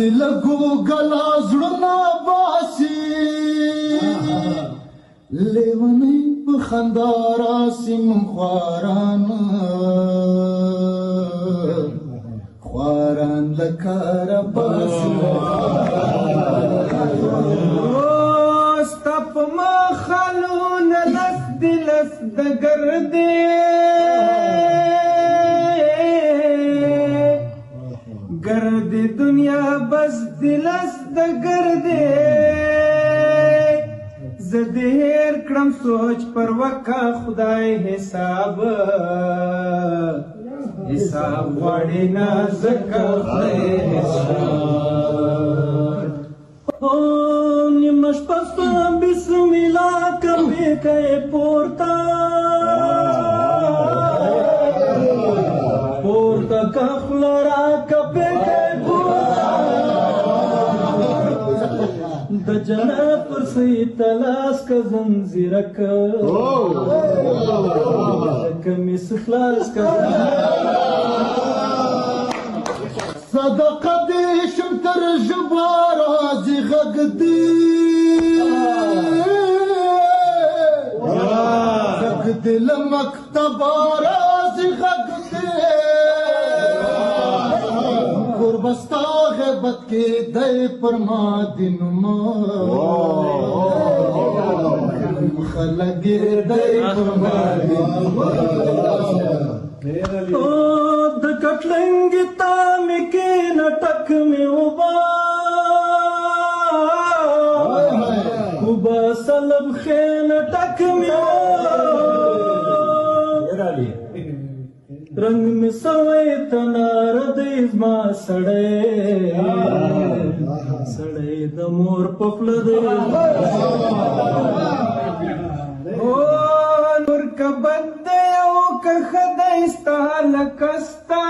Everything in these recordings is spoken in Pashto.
چې له ګوګله زړونه باسي لیونی په خندا راسي من خواران له کاره باسي ستا په مخالونه لس دي لس د ګردې ګرد دنیا بس دي لس د ګردې زه دې هېر کړم سوچ پر وکه خدای حساب غواړي نه ځکه خدای حساب نیمه شپه سوه بسم الله کمې کوې پورته که خوله راکپې کوې پورته د جنت پر سید تلاس که زنځیرکه کمیس خلاص که صدقه دې شم تر ژبه راځي غږ دې غږ دې له مکتبه راځي غږ دې کوربه ستا غیبت کې دی پر ما د نومه خلک ګرځي پر ما د نومه د کټلنګې تامې کې نټک مې اوبه سلب خې نټک مې رنگ مې سوی تنار دی زما سړی د مور په خوله دی نور که بد دی او که ښه دی ستا لکه ستا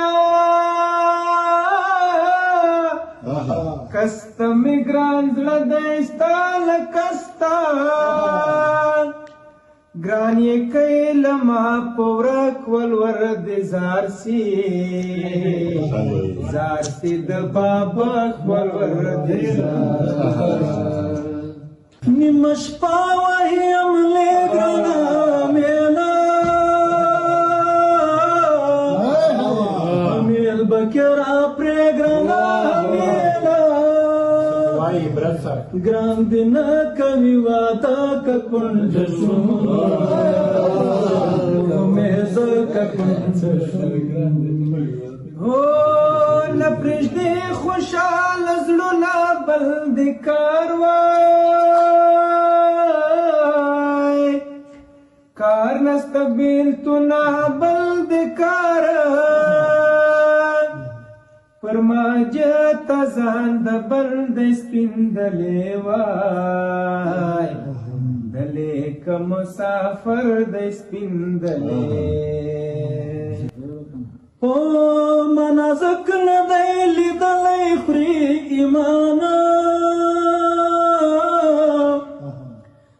که ستا مې ګران زړه دی ستا لکه ستا ګران یې کوي له ما په ورک ولور د زار سي د بابک ولور د زار نیمه شپه وهي املې ګرانه میله امیل بکې راپرې ګرانه میله ګران دې نه کوي واده که کونډ شو مې زه که کونډ شو نه پرېږدې خوشحاله زړونه بل دې کار وای کار نسته بېلتونه بل دې کار پر ما جته ځان د بل د سپین دلې وای دلې که مسافر د سپین دلې او منازک نه دی لیدلی خوري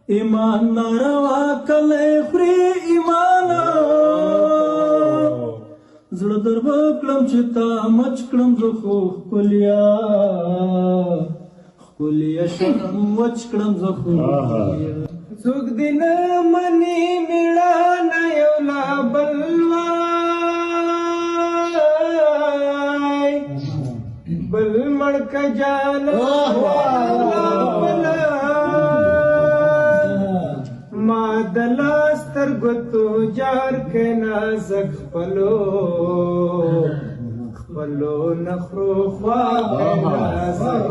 ایمان ناروا کلی خوري ایمان زړه در وکړم چې تا مچ کړم زه خو ښکليه شم وچ کړم زه خو څوک دې نه مني مېړانه یو لا بل وای بل مړ که جانه ما د لاس تر ګوتو جار که نازک خپلو نخرو خوا که نازک